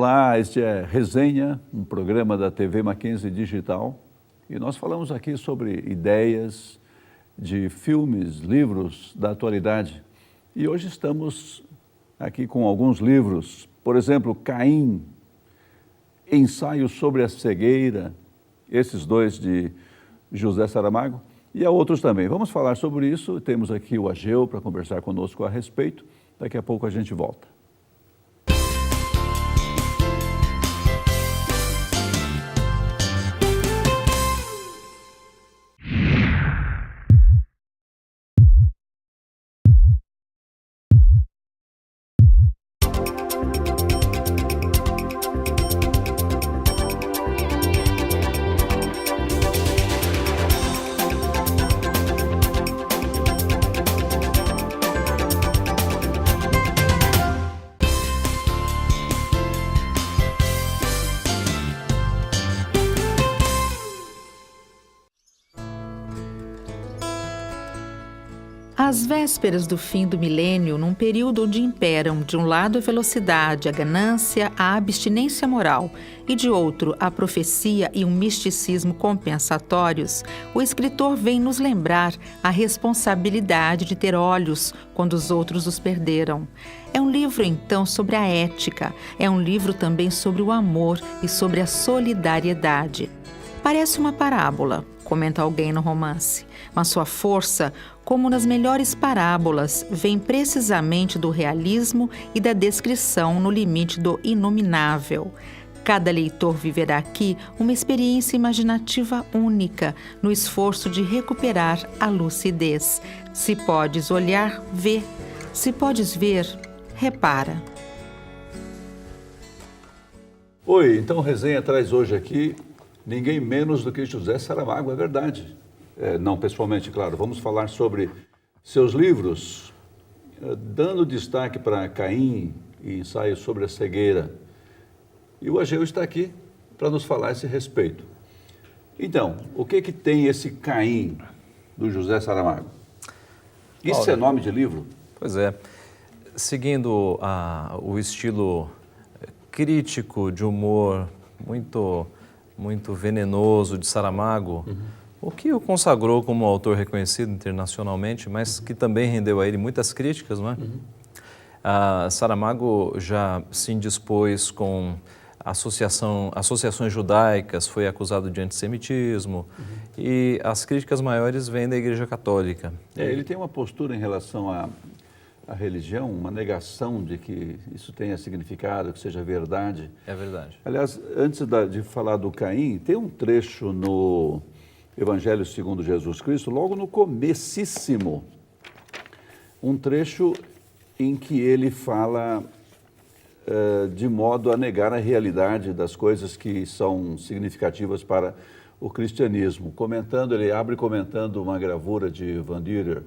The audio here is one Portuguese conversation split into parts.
Olá, este é Resenha, um programa da TV Mackenzie Digital, e nós falamos aqui sobre ideias de filmes, livros da atualidade. E hoje estamos aqui com alguns livros, por exemplo, Caim, Ensaio sobre a Cegueira, esses dois de José Saramago, e há outros também. Vamos falar sobre isso, temos aqui o Ageu para conversar conosco a respeito, daqui a pouco a gente volta. Às vésperas do fim do milênio, num período onde imperam, de um lado, a velocidade, a ganância, a abstinência moral, e de outro, a profecia e um misticismo compensatórios, o escritor vem nos lembrar a responsabilidade de ter olhos quando os outros os perderam. É um livro, então, sobre a ética, é um livro também sobre o amor e sobre a solidariedade. Parece uma parábola, comenta alguém no romance, mas sua força, como nas melhores parábolas, vem precisamente do realismo e da descrição no limite do inominável. Cada leitor viverá aqui uma experiência imaginativa única, no esforço de recuperar a lucidez. Se podes olhar, vê. Se podes ver, repara. Oi, então Resenha traz hoje aqui ninguém menos do que José Saramago, é verdade. Não pessoalmente, claro. Vamos falar sobre seus livros, dando destaque para Caim e Ensaio sobre a Cegueira. E o Ageu está aqui para nos falar a esse respeito. Então, o que tem esse Caim do José Saramago? Isso é nome de livro? Pois é. Seguindo o estilo crítico de humor muito venenoso de Saramago, o que o consagrou como autor reconhecido internacionalmente, mas que também rendeu a ele muitas críticas, não é? Saramago já se indispôs com associações judaicas, foi acusado de antissemitismo, e as críticas maiores vêm da Igreja Católica. Ele tem uma postura em relação à religião, uma negação de que isso tenha significado, que seja verdade. É verdade. Aliás, antes de falar do Caim, tem um trecho no Evangelho segundo Jesus Cristo, logo no comecíssimo, um trecho em que ele fala de modo a negar a realidade das coisas que são significativas para o cristianismo. Ele abre comentando uma gravura de Van Dürer,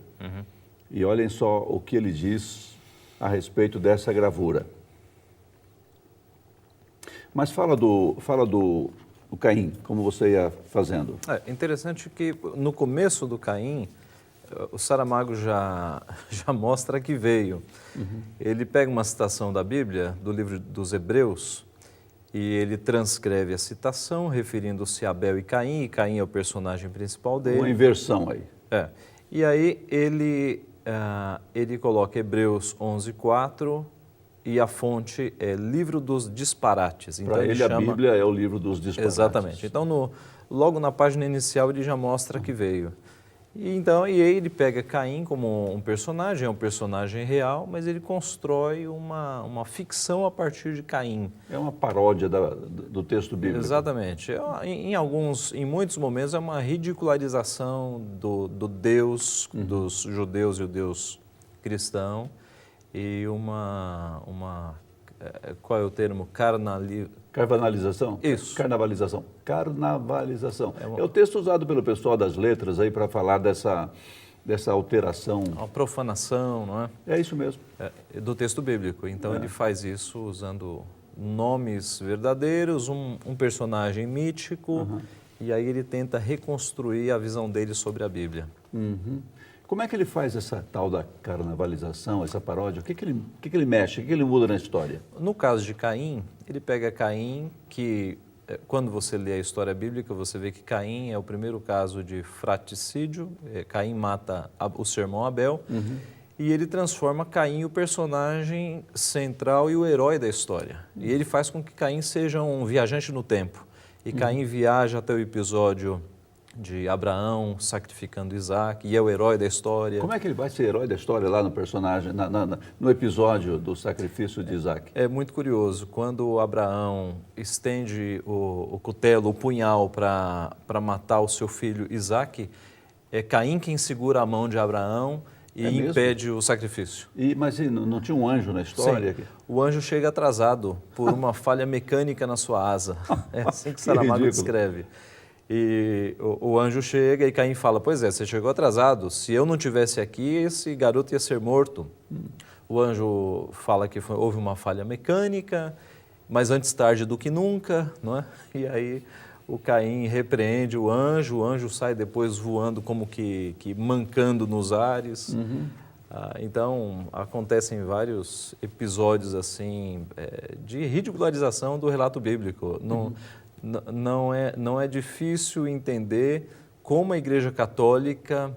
e olhem só o que ele diz a respeito dessa gravura. Mas fala do Caim, como você ia fazendo. É interessante que no começo do Caim, o Saramago já mostra que veio. Ele pega uma citação da Bíblia, do livro dos Hebreus, e ele transcreve a citação, referindo-se a Abel e Caim é o personagem principal dele. Uma inversão aí. E aí ele coloca Hebreus 11:4, e a fonte é Livro dos Disparates. Então, para ele a Bíblia é o livro dos disparates. Exatamente. Então, logo na página inicial, ele já mostra que veio. E aí ele pega Caim como um personagem, é um personagem real, mas ele constrói uma ficção a partir de Caim. É uma paródia do texto bíblico. Exatamente. Em muitos momentos é uma ridicularização do Deus, dos judeus e o Deus cristão, e qual é o termo? Carnavalização? Isso. Carnavalização. É o texto usado pelo pessoal das letras aí para falar dessa alteração. Uma profanação, não é? É isso mesmo. Do texto bíblico. Então ele faz isso usando nomes verdadeiros, um personagem mítico, e aí ele tenta reconstruir a visão dele sobre a Bíblia. Como é que ele faz essa tal da carnavalização, essa paródia? O que ele mexe, o que ele muda na história? No caso de Caim, ele pega Caim, que quando você lê a história bíblica, você vê que Caim é o primeiro caso de fratricídio, Caim mata o seu irmão Abel, e ele transforma Caim o personagem central e o herói da história. E ele faz com que Caim seja um viajante no tempo. E Caim viaja até o episódio de Abraão sacrificando Isaac, e é o herói da história. Como é que ele vai ser herói da história lá no personagem, no episódio do sacrifício de Isaac? É muito curioso, quando Abraão estende o cutelo, o punhal para matar o seu filho Isaac, é Caim quem segura a mão de Abraão e impede o sacrifício. Mas não tinha um anjo na história? Sim, o anjo chega atrasado por uma falha mecânica na sua asa. É assim que Saramago descreve. E o anjo chega e Caim fala, pois é, você chegou atrasado, se eu não estivesse aqui, esse garoto ia ser morto. O anjo fala que houve uma falha mecânica, mas antes tarde do que nunca, não é? E aí o Caim repreende o anjo sai depois voando como que mancando nos ares. Então, acontecem vários episódios assim de ridicularização do relato bíblico. Não é difícil entender como a Igreja Católica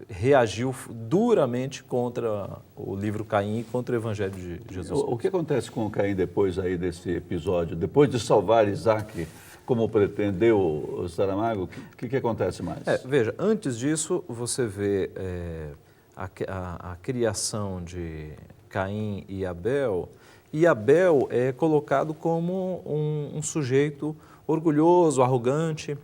reagiu duramente contra o livro Caim e contra o Evangelho de Jesus. O que acontece com Caim depois aí desse episódio? Depois de salvar Isaac, como pretendeu o Saramago, o que acontece mais? Veja, antes disso, você vê a criação de Caim e Abel é colocado como um sujeito orgulhoso, arrogante.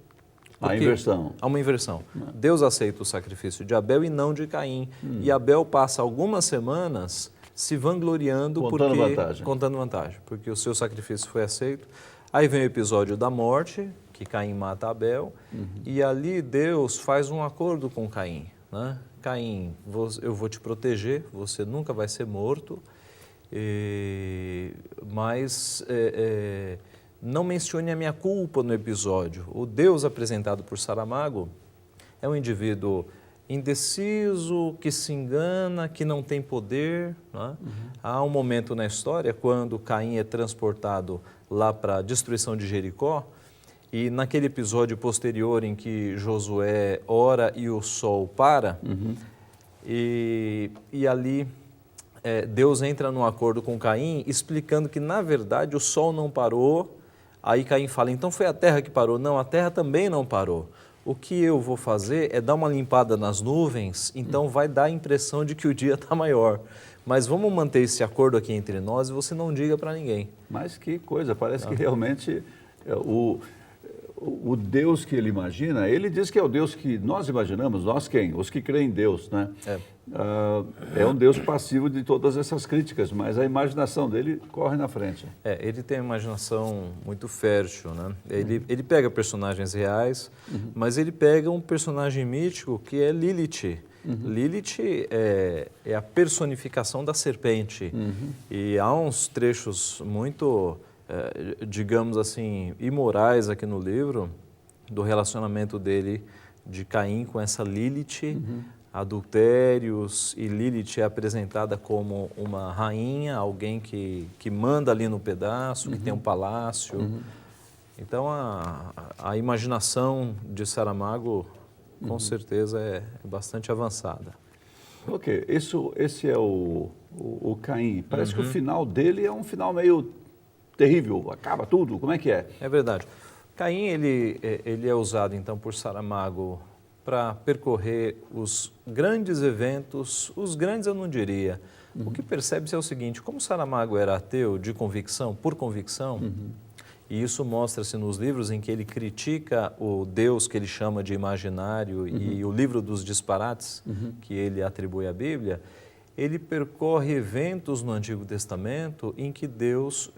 A inversão. Há uma inversão. Deus aceita o sacrifício de Abel e não de Caim. E Abel passa algumas semanas se vangloriando contando vantagem, porque o seu sacrifício foi aceito. Aí vem o episódio da morte, que Caim mata Abel, e ali Deus faz um acordo com Caim, né? Caim, eu vou te proteger, você nunca vai ser morto, mas não mencione a minha culpa no episódio. O Deus apresentado por Saramago é um indivíduo indeciso, que se engana, que não tem poder. Né? Há um momento na história quando Caim é transportado lá para a destruição de Jericó, e naquele episódio posterior em que Josué ora e o sol para, e ali Deus entra num acordo com Caim, explicando que na verdade o sol não parou. Aí Caim fala, então foi a terra que parou. Não, a terra também não parou. O que eu vou fazer é dar uma limpada nas nuvens, então vai dar a impressão de que o dia está maior. Mas vamos manter esse acordo aqui entre nós e você não diga para ninguém. Mas que coisa, parece que realmente o Deus que ele imagina, ele diz que é o Deus que nós imaginamos, nós quem? Os que creem em Deus, né? É um Deus passivo de todas essas críticas, mas a imaginação dele corre na frente. Ele tem uma imaginação muito fértil, né? Ele pega personagens reais, mas ele pega um personagem mítico que é Lilith. Lilith é a personificação da serpente. E há uns trechos muito, digamos assim, imorais aqui no livro, do relacionamento dele, de Caim com essa Lilith, adultérios, e Lilith é apresentada como uma rainha, alguém que manda ali no pedaço, que tem um palácio. Então, a imaginação de Saramago, com certeza, é bastante avançada. Ok, esse é o Caim. Parece que o final dele é um final meio terrível, acaba tudo. Como é que é? É verdade. Caim, ele é usado, então, por Saramago para percorrer os grandes eventos, os grandes eu não diria. O que percebe-se é o seguinte, como Saramago era ateu de convicção, por convicção, e isso mostra-se nos livros em que ele critica o Deus que ele chama de imaginário e o livro dos disparates que ele atribui à Bíblia, ele percorre eventos no Antigo Testamento em que Deus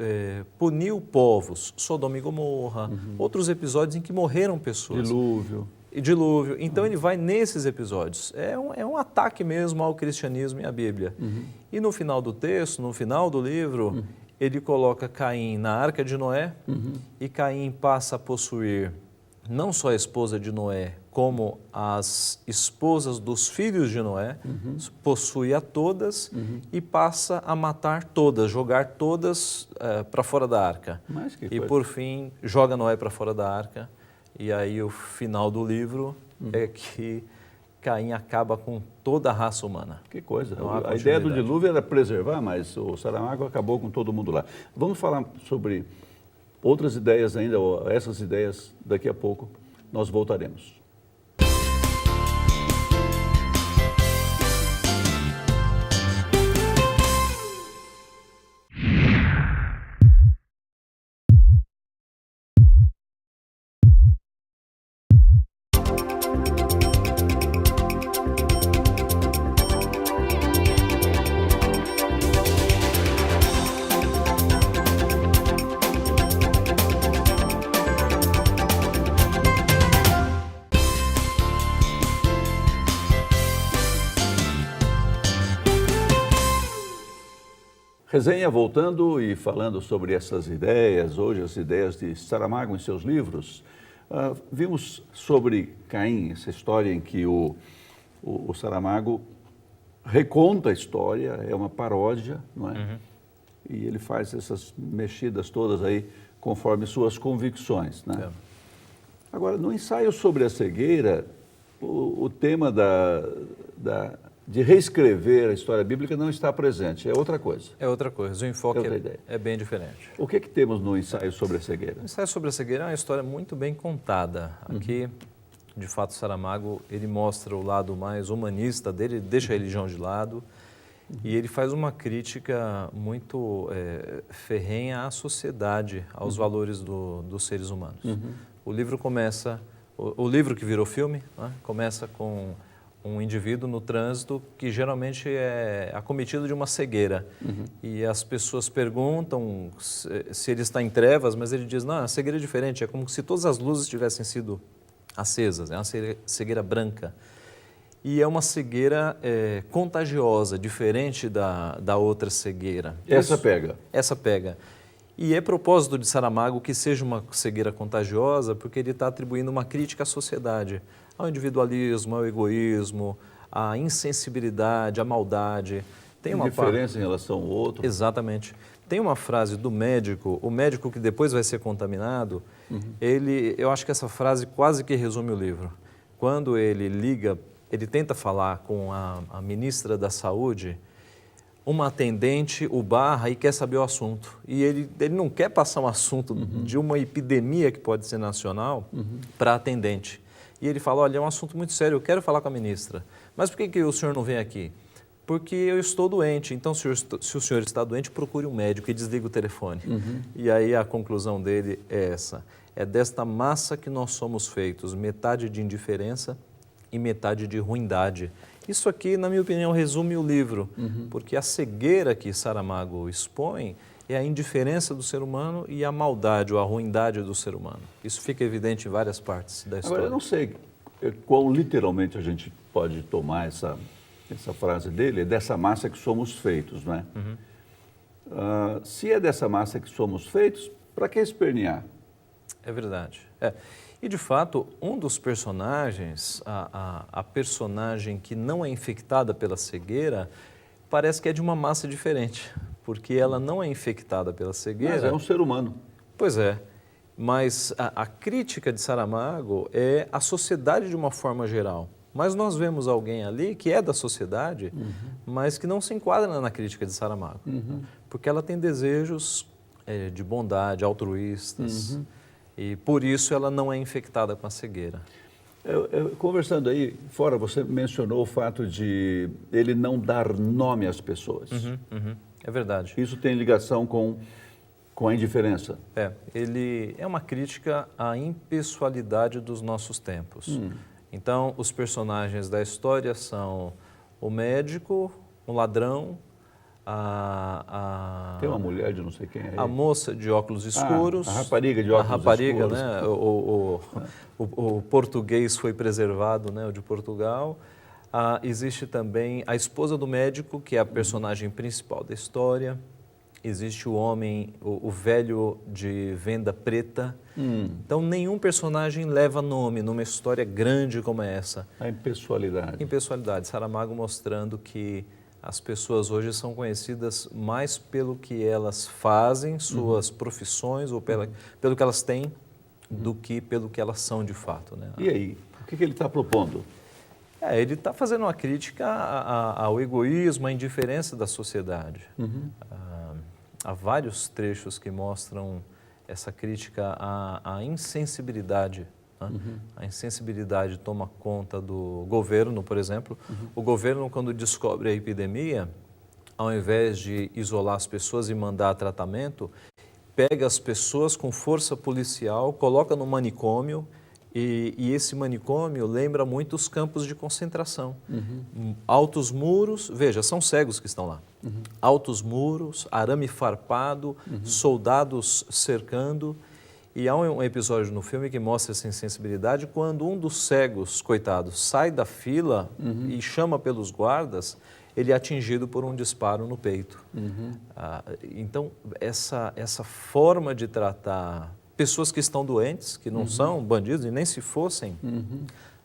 puniu povos, Sodoma e Gomorra, outros episódios em que morreram pessoas. Dilúvio. Então ele vai nesses episódios. É um ataque mesmo ao cristianismo e à Bíblia. E no final do texto, no final do livro, ele coloca Caim na Arca de Noé e Caim passa a possuir não só a esposa de Noé, como as esposas dos filhos de Noé, possui a todas e passa a matar todas, jogar todas para fora da arca. Mas que E coisa. por fim, joga Noé para fora da arca. E aí o final do livro é que Caim acaba com toda a raça humana. Que coisa. Não há A ideia do continuidade. dilúvio era preservar, mas o Saramago acabou com todo mundo lá. Vamos falar sobre outras ideias ainda, ou essas ideias daqui a pouco. Nós voltaremos. Resenha voltando e falando sobre essas ideias, hoje as ideias de Saramago em seus livros. Vimos sobre Caim, essa história em que o Saramago reconta a história, é uma paródia, não é? E ele faz essas mexidas todas aí conforme suas convicções, né? Agora, no ensaio sobre a cegueira, o tema de reescrever a história bíblica não está presente, é outra coisa. É outra coisa, o enfoque outra ideia. é bem diferente. O que temos no ensaio sobre a cegueira? O ensaio sobre a cegueira é uma história muito bem contada. Aqui, de fato, Saramago, ele mostra o lado mais humanista dele, deixa a religião de lado, e ele faz uma crítica muito ferrenha à sociedade, aos valores dos seres humanos. O livro começa, o livro que virou filme, né, começa com um indivíduo no trânsito que geralmente é acometido de uma cegueira. E as pessoas perguntam se ele está em trevas, mas ele diz, não, a cegueira é diferente, é como se todas as luzes tivessem sido acesas, é uma cegueira branca. E é uma cegueira contagiosa, diferente da outra cegueira. Essa pega. Essa pega. E é propósito de Saramago que seja uma cegueira contagiosa, porque ele está atribuindo uma crítica à sociedade, ao individualismo, ao egoísmo, à insensibilidade, à maldade. Tem uma diferença em relação ao outro. Exatamente. Tem uma frase do médico, o médico que depois vai ser contaminado, eu acho que essa frase quase que resume o livro. Quando ele liga, ele tenta falar com a ministra da Saúde, uma atendente o barra e quer saber o assunto. E ele não quer passar um assunto de uma epidemia que pode ser nacional para a atendente. E ele fala, olha, é um assunto muito sério, eu quero falar com a ministra. Mas por que o senhor não vem aqui? Porque eu estou doente. Então, se o senhor está doente, procure um médico e desliga o telefone. E aí a conclusão dele é essa. É desta massa que nós somos feitos, metade de indiferença e metade de ruindade. Isso aqui, na minha opinião, resume o livro, porque a cegueira que Saramago expõe é a indiferença do ser humano e a maldade ou a ruindade do ser humano. Isso fica evidente em várias partes da história. Agora, eu não sei quão literalmente a gente pode tomar essa frase dele, é dessa massa que somos feitos, não é? Se é dessa massa que somos feitos, para que espernear? É verdade. E, de fato, um dos personagens, a personagem que não é infectada pela cegueira, parece que é de uma massa diferente, porque ela não é infectada pela cegueira. Mas é um ser humano. Pois é, mas a crítica de Saramago é a sociedade de uma forma geral. Mas nós vemos alguém ali que é da sociedade, mas que não se enquadra na crítica de Saramago, porque ela tem desejos de bondade, altruístas, e por isso ela não é infectada com a cegueira. Conversando aí fora, você mencionou o fato de ele não dar nome às pessoas. É verdade. Isso tem ligação com a indiferença. Ele é uma crítica à impessoalidade dos nossos tempos. Então, os personagens da história são o médico, o ladrão, tem uma mulher de não sei quem aí. A moça de óculos escuros. A rapariga de óculos escuros. Né? O português foi preservado, né? O de Portugal. Existe também a esposa do médico, que é a personagem principal da história. existe o homem, o velho de venda preta. Então, nenhum personagem leva nome numa história grande como essa. A impessoalidade. Impessoalidade. Saramago mostrando que as pessoas hoje são conhecidas mais pelo que elas fazem, suas profissões, ou pelo que elas têm, do que pelo que elas são de fato, né? E aí, o que ele está propondo? Ele está fazendo uma crítica ao egoísmo, à indiferença da sociedade. Há vários trechos que mostram essa crítica à insensibilidade. Né? A insensibilidade toma conta do governo, por exemplo. O governo, quando descobre a epidemia, ao invés de isolar as pessoas e mandar tratamento, pega as pessoas com força policial, coloca no manicômio, e esse manicômio lembra muito os campos de concentração. Altos muros, veja, são cegos que estão lá. Altos muros, arame farpado, soldados cercando. E há um episódio no filme que mostra essa insensibilidade quando um dos cegos, coitado, sai da fila e chama pelos guardas, ele é atingido por um disparo no peito. Então, essa forma de tratar pessoas que estão doentes, que não são bandidos e nem se fossem,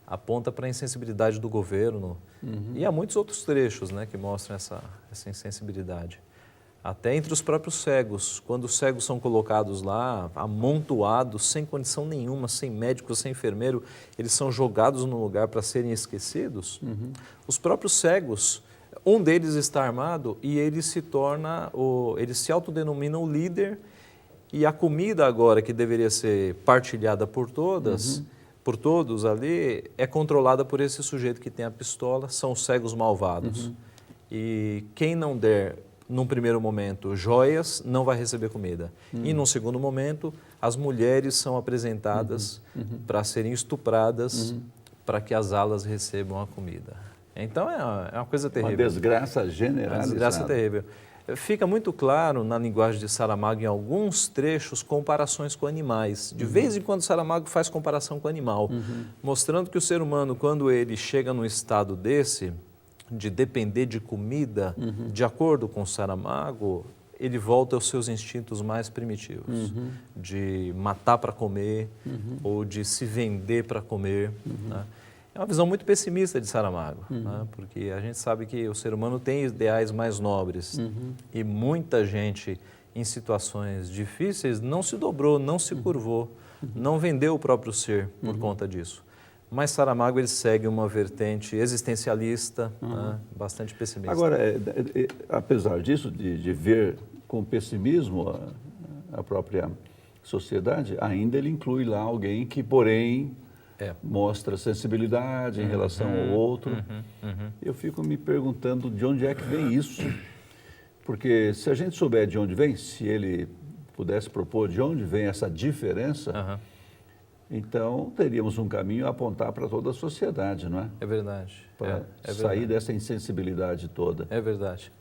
aponta para a insensibilidade do governo. E há muitos outros trechos, né, que mostram essa insensibilidade. Até entre os próprios cegos, quando os cegos são colocados lá, amontoados, sem condição nenhuma, sem médico, sem enfermeiro, eles são jogados num lugar para serem esquecidos. Os próprios cegos, um deles está armado e ele ele se autodenomina o líder. E a comida agora, que deveria ser partilhada por todos ali, é controlada por esse sujeito que tem a pistola, são os cegos malvados. E quem não der, num primeiro momento, joias, não vai receber comida. E num segundo momento, as mulheres são apresentadas para serem estupradas, para que as alas recebam a comida. Então é uma coisa terrível. Uma desgraça generalizada. Uma desgraça terrível. Fica muito claro na linguagem de Saramago, em alguns trechos, comparações com animais. De vez em quando Saramago faz comparação com animal, mostrando que o ser humano, quando ele chega num estado desse, de depender de comida, de acordo com Saramago, ele volta aos seus instintos mais primitivos, de matar para comer ou de se vender para comer, né? É uma visão muito pessimista de Saramago, né? Porque a gente sabe que o ser humano tem ideais mais nobres e muita gente em situações difíceis não se dobrou, não se curvou, não vendeu o próprio ser por conta disso. Mas Saramago ele segue uma vertente existencialista, né? Bastante pessimista. Agora, apesar disso, de ver com pessimismo a própria sociedade, ainda ele inclui lá alguém que, porém, mostra sensibilidade em relação ao outro. Eu fico me perguntando de onde é que vem isso, porque se a gente souber de onde vem, se ele pudesse propor de onde vem essa diferença, então teríamos um caminho a apontar para toda a sociedade, não é? É verdade. Para sair dessa insensibilidade toda. É verdade.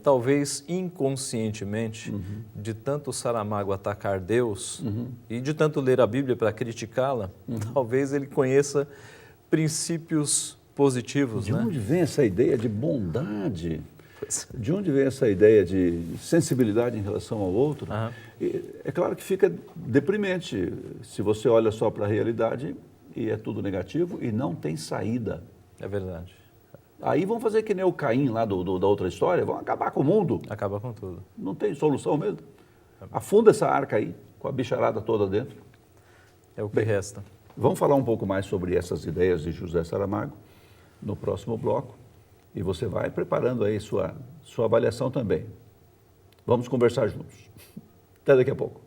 Talvez inconscientemente, de tanto Saramago atacar Deus e de tanto ler a Bíblia para criticá-la, talvez ele conheça princípios positivos. De né? onde vem essa ideia de bondade? De onde vem essa ideia de sensibilidade em relação ao outro? É claro que fica deprimente se você olha só para a realidade e é tudo negativo e não tem saída. É verdade. Aí vão fazer que nem o Caim lá da outra história, vão acabar com o mundo. Acaba com tudo. Não tem solução mesmo. Afunda essa arca aí, com a bicharada toda dentro. É o que resta. Vamos falar um pouco mais sobre essas ideias de José Saramago no próximo bloco. E você vai preparando aí sua avaliação também. Vamos conversar juntos. Até daqui a pouco.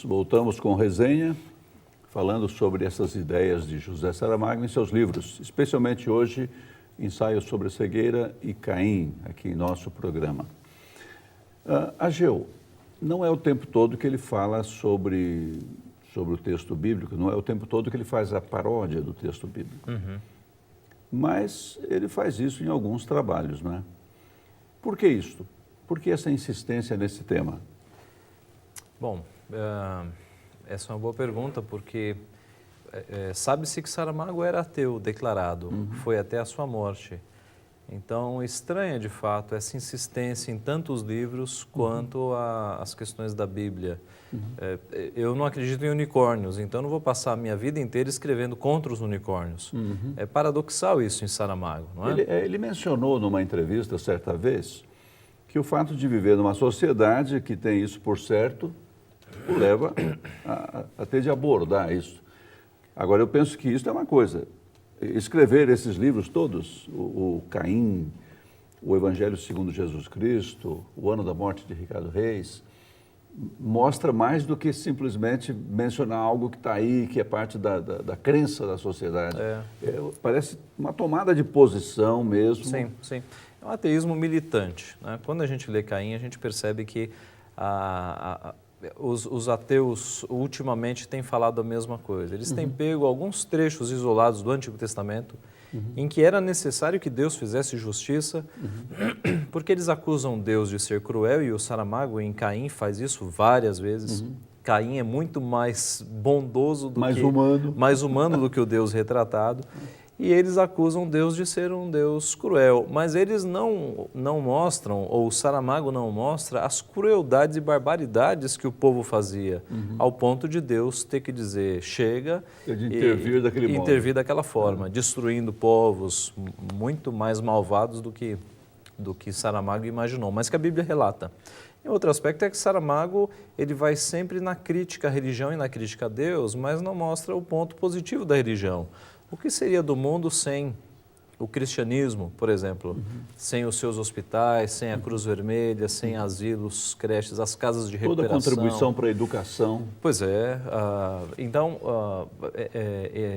Voltamos com resenha, falando sobre essas ideias de José Saramago em seus livros, especialmente hoje, Ensaio sobre a Cegueira e Caim, aqui em nosso programa. Ageu, não é o tempo todo que ele fala sobre o texto bíblico, não é o tempo todo que ele faz a paródia do texto bíblico. Mas ele faz isso em alguns trabalhos, não é? Por que isso? Por que essa insistência nesse tema? Bom, essa é uma boa pergunta, porque sabe-se que Saramago era ateu declarado, foi até a sua morte. Então, estranha de fato essa insistência em tantos livros quanto as questões da Bíblia. Eu não acredito em unicórnios, então não vou passar a minha vida inteira escrevendo contra os unicórnios. É paradoxal isso em Saramago, não é? Ele mencionou numa entrevista certa vez que o fato de viver numa sociedade que tem isso por certo o leva a ter de abordar isso. Agora, eu penso que isso é uma coisa. Escrever esses livros todos, o Caim, o Evangelho segundo Jesus Cristo, o Ano da Morte de Ricardo Reis, mostra mais do que simplesmente mencionar algo que está aí, que é parte da crença da sociedade. Parece uma tomada de posição mesmo. Sim, sim. É um ateísmo militante, né? Quando a gente lê Caim, a gente percebe que os ateus ultimamente têm falado a mesma coisa. Eles têm pego alguns trechos isolados do Antigo Testamento em que era necessário que Deus fizesse justiça, porque eles acusam Deus de ser cruel, e o Saramago em Caim faz isso várias vezes. Caim é muito mais bondoso do mais humano do que o Deus retratado. E eles acusam Deus de ser um Deus cruel, mas eles não mostram, ou o Saramago não mostra, as crueldades e barbaridades que o povo fazia, ao ponto de Deus ter que dizer, chega, de intervir daquele modo. Intervir daquela forma, destruindo povos muito mais malvados do que Saramago imaginou, mas que a Bíblia relata. E outro aspecto é que Saramago ele vai sempre na crítica à religião e na crítica a Deus, mas não mostra o ponto positivo da religião. O que seria do mundo sem o cristianismo, por exemplo, sem os seus hospitais, sem a Cruz Vermelha, sem asilos, creches, as casas de recuperação? Toda a contribuição para a educação. Pois é. Então,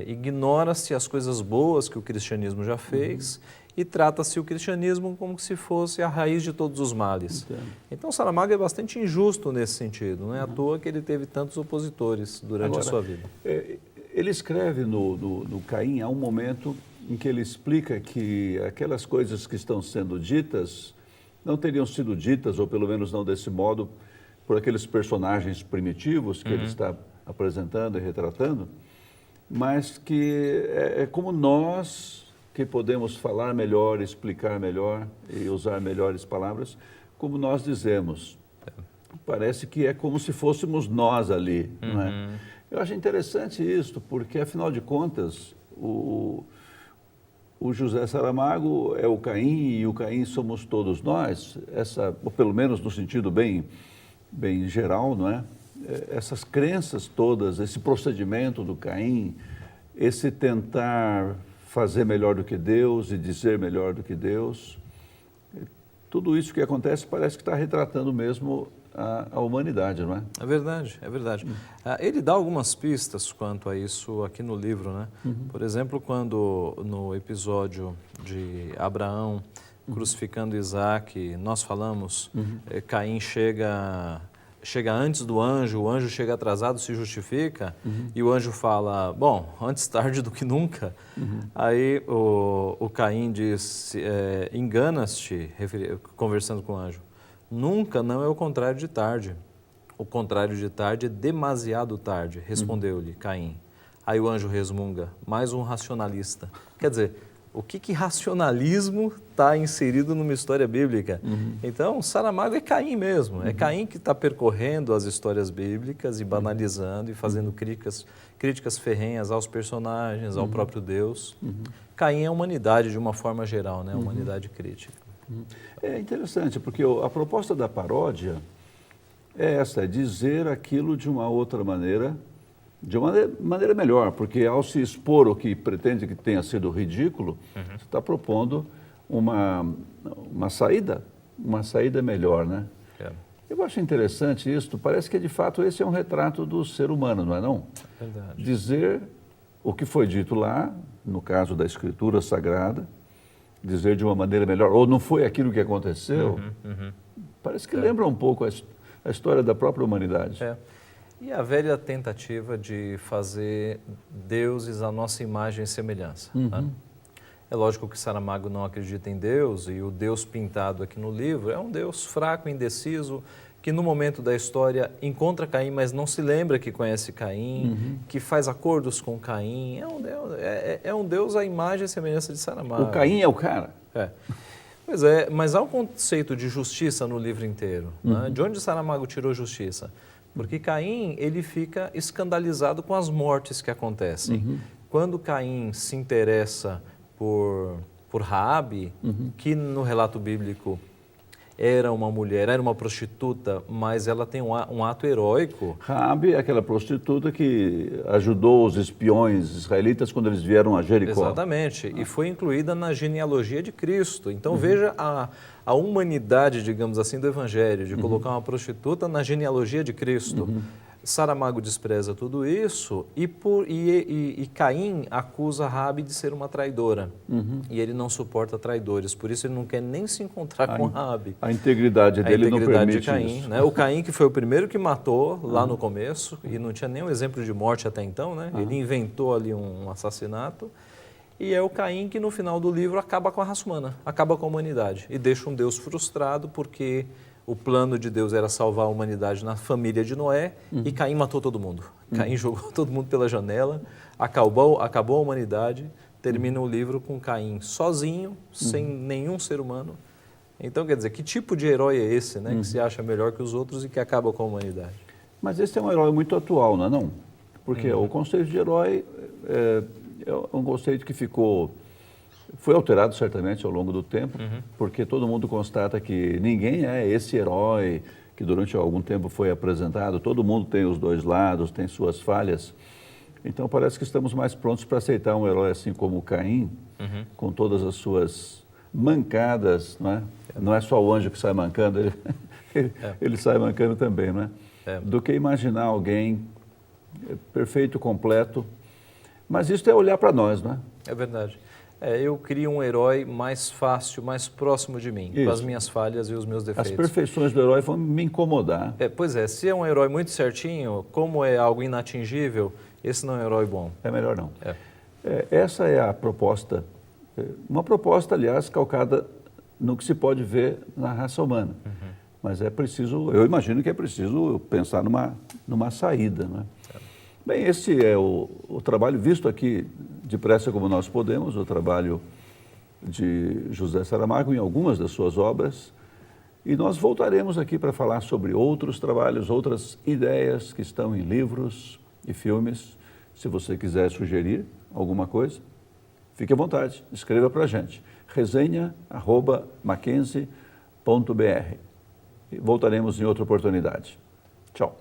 ignora-se as coisas boas que o cristianismo já fez e trata-se o cristianismo como se fosse a raiz de todos os males. Então, Saramago é bastante injusto nesse sentido. Não é à toa que ele teve tantos opositores durante a sua vida. Ele escreve no Caim, há um momento em que ele explica que aquelas coisas que estão sendo ditas não teriam sido ditas, ou pelo menos não desse modo, por aqueles personagens primitivos que ele está apresentando e retratando, mas que é como nós que podemos falar melhor, explicar melhor e usar melhores palavras, como nós dizemos. Parece que é como se fôssemos nós ali, não é? Eu acho interessante isso, porque, afinal de contas, o José Saramago é o Caim e o Caim somos todos nós, ou pelo menos no sentido bem geral, não é? Essas crenças todas, esse procedimento do Caim, esse tentar fazer melhor do que Deus e dizer melhor do que Deus, tudo isso que acontece parece que está retratando mesmo a humanidade, não é? É verdade, é verdade. Ele dá algumas pistas quanto a isso aqui no livro, né? Por exemplo, quando no episódio de Abraão crucificando Isaac, nós falamos, Caim chega antes do anjo, o anjo chega atrasado, se justifica, e o anjo fala, bom, antes tarde do que nunca. Aí o Caim diz, engana-te, conversando com o anjo. Nunca não é o contrário de tarde. O contrário de tarde é demasiado tarde, respondeu-lhe Caim. Aí o anjo resmunga, mais um racionalista. Quer dizer, o que racionalismo está inserido numa história bíblica? Então, Saramago é Caim mesmo. É Caim que está percorrendo as histórias bíblicas e banalizando e fazendo críticas ferrenhas aos personagens, ao próprio Deus. Caim é a humanidade de uma forma geral, né? A humanidade crítica. É interessante, porque a proposta da paródia é essa, é dizer aquilo de uma outra maneira, de uma maneira melhor, porque ao se expor o que pretende que tenha sido ridículo, você está propondo uma saída melhor, né? Eu acho interessante isso, parece que de fato esse é um retrato do ser humano, não é não? Verdade. Dizer o que foi dito lá, no caso da Escritura Sagrada, dizer de uma maneira melhor, ou não foi aquilo que aconteceu, parece que lembra um pouco a história da própria humanidade. É. E a velha tentativa de fazer deuses à nossa imagem e semelhança. Né? É lógico que Saramago não acredita em Deus, e o Deus pintado aqui no livro é um Deus fraco, indeciso, que no momento da história encontra Caim, mas não se lembra que conhece Caim, que faz acordos com Caim. É um Deus à imagem e semelhança de Saramago. O Caim é o cara. É. Pois é, mas há um conceito de justiça no livro inteiro. Né? De onde Saramago tirou justiça? Porque Caim, ele fica escandalizado com as mortes que acontecem. Quando Caim se interessa por Raabe, que no relato bíblico era uma mulher, era uma prostituta, mas ela tem um ato heróico. Raabe é aquela prostituta que ajudou os espiões israelitas quando eles vieram a Jericó. Exatamente, e foi incluída na genealogia de Cristo. Então veja a humanidade, digamos assim, do Evangelho, de colocar uma prostituta na genealogia de Cristo. Saramago despreza tudo isso e Caim acusa Raabe de ser uma traidora. E ele não suporta traidores, por isso ele não quer nem se encontrar com Raabe. A integridade dele não permite de Caim, isso. né? O Caim, que foi o primeiro que matou lá no começo, e não tinha nenhum exemplo de morte até então, né? Ele inventou ali um assassinato. E é o Caim que no final do livro acaba com a raça humana, acaba com a humanidade e deixa um Deus frustrado porque o plano de Deus era salvar a humanidade na família de Noé e Caim matou todo mundo. Caim jogou todo mundo pela janela, acabou a humanidade, termina o livro com Caim sozinho, sem nenhum ser humano. Então, quer dizer, que tipo de herói é esse, né, que se acha melhor que os outros e que acaba com a humanidade? Mas esse é um herói muito atual, não é não? Porque o conceito de herói é um conceito que foi alterado certamente ao longo do tempo, porque todo mundo constata que ninguém é esse herói que durante algum tempo foi apresentado, todo mundo tem os dois lados, tem suas falhas. Então parece que estamos mais prontos para aceitar um herói assim como o Caim, com todas as suas mancadas, não é? Não é só o anjo que sai mancando, ele sai mancando também, não é? Do que imaginar alguém perfeito, completo. Mas isso é olhar para nós, não é? É verdade. Eu crio um herói mais fácil, mais próximo de mim, com as minhas falhas e os meus defeitos. As perfeições do herói vão me incomodar. Pois é, se é um herói muito certinho, como é algo inatingível, esse não é um herói bom. É melhor não. Essa é a proposta, uma proposta, aliás, calcada no que se pode ver na raça humana. Mas é preciso, eu imagino que é preciso pensar numa saída, não é? Bem, esse é o trabalho visto aqui depressa como nós podemos, o trabalho de José Saramago em algumas das suas obras. E nós voltaremos aqui para falar sobre outros trabalhos, outras ideias que estão em livros e filmes. Se você quiser sugerir alguma coisa, fique à vontade, escreva para a gente. resenha@mackenzie.br. Voltaremos em outra oportunidade. Tchau.